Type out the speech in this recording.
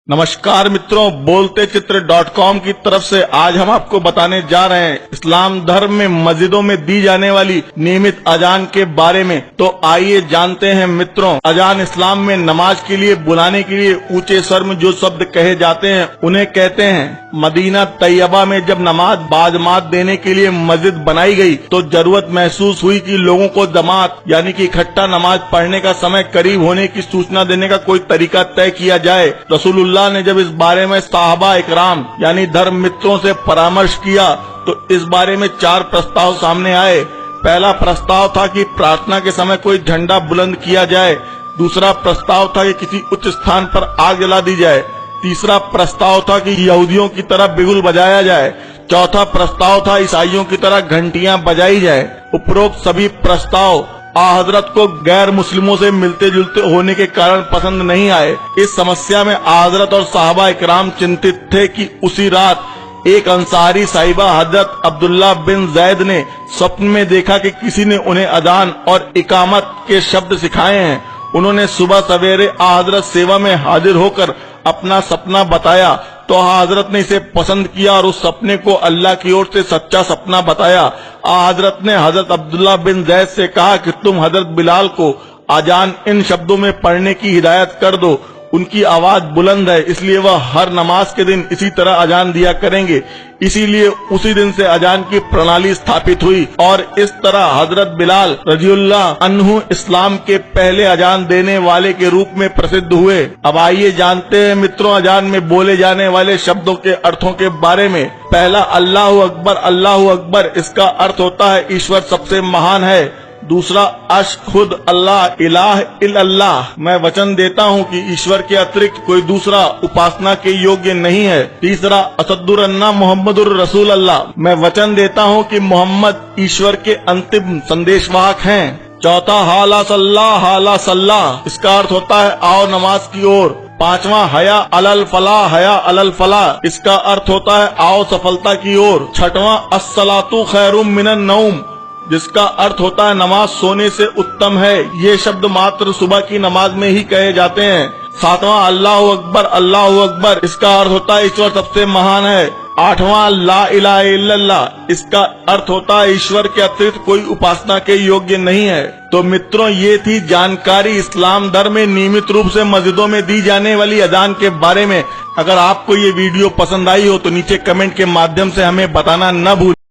नमस्कार मित्रों, बोलते चित्र.com की तरफ से आज हम आपको बताने जा रहे हैं इस्लाम धर्म में मस्जिदों में दी जाने वाली नियमित अजान के बारे में। तो आइए जानते हैं मित्रों, अजान इस्लाम में नमाज के लिए बुलाने के लिए ऊंचे स्वर में जो शब्द कहे जाते हैं उन्हें कहते हैं। मदीना तैयबा में जब नमाज बाजमात देने के लिए मस्जिद बनाई गई तो जरूरत महसूस हुई कि लोगों को जमात यानी कि इकट्ठा नमाज पढ़ने का समय करीब होने की सूचना देने का कोई तरीका तय किया जाए। रसूलुल्लाह ने जब इस बारे में साहबा इकराम यानी धर्म मित्रों से परामर्श किया तो इस बारे में 4 प्रस्ताव सामने आए। पहला प्रस्ताव था कि प्रार्थना के समय कोई झंडा बुलंद किया जाए। दूसरा प्रस्ताव था कि किसी उच्च स्थान पर आग जला दी जाए। तीसरा प्रस्ताव था कि यहूदियों की तरह बिगुल बजाया जाए। चौथा प्रस्ताव था ईसाइयों की तरह घंटियां बजाई जाए। उपरोक्त सभी प्रस्ताव हजरत को गैर मुस्लिमों से मिलते जुलते होने के कारण पसंद नहीं आए। इस समस्या में हजरत और साहबा इकराम चिंतित थे कि उसी रात एक अंसारी साहिबा हजरत अब्दुल्ला बिन जैद ने स्वप्न में देखा कि किसी ने उन्हें अजान और इकामत के शब्द सिखाए हैं। उन्होंने सुबह सवेरे हजरत सेवा में हाजिर होकर अपना सपना बताया तो हजरत ने इसे पसंद किया और उस सपने को अल्लाह की ओर से सच्चा सपना बताया। हजरत ने हजरत अब्दुल्ला बिन जैद से कहा कि तुम हजरत बिलाल को अजान इन शब्दों में पढ़ने की हिदायत कर दो। उनकी आवाज बुलंद है, इसलिए वह हर नमाज के दिन इसी तरह अजान दिया करेंगे। इसीलिए उसी दिन से अजान की प्रणाली स्थापित हुई और इस तरह हजरत बिलाल रज़ियल्लाहु अन्हु इस्लाम के पहले अजान देने वाले के रूप में प्रसिद्ध हुए। अब आइए जानते हैं मित्रों अजान में बोले जाने वाले शब्दों के अर्थों के बारे में। पहला अल्लाहु अकबर। अल्लाहु अकबर इसका अर्थ होता है ईश्वर सबसे महान है। दूसरा अशहुद अल्लाह इलाह इल्लल्लाह, मैं वचन देता हूँ कि ईश्वर के अतिरिक्त कोई दूसरा उपासना के योग्य नहीं है। तीसरा असदुरन्ना मोहम्मदुर रसूल अल्लाह, मैं वचन देता हूँ कि मोहम्मद ईश्वर के अंतिम संदेशवाहक हैं। चौथा हाला सल्लाह, इसका अर्थ होता है आओ नमाज की ओर। पांचवा हया अलल फलाह, इसका अर्थ होता है आओ सफलता की ओर। छठवां अस्सलातु खैरुम मिनन नौम, जिसका अर्थ होता है नमाज सोने से उत्तम है। ये शब्द मात्र सुबह की नमाज में ही कहे जाते हैं। सातवां अल्लाहु अकबर, इसका अर्थ होता है ईश्वर सबसे महान है। आठवां ला इलाहा इल्लल्लाह, इसका अर्थ होता है ईश्वर के अतिरिक्त कोई उपासना के योग्य नहीं है। तो मित्रों ये थी जानकारी इस्लाम धर्म में नियमित रूप से मस्जिदों में दी जाने वाली अजान के बारे में। अगर आपको ये वीडियो पसंद आई हो तो नीचे कमेंट के माध्यम से हमें बताना न भूलें।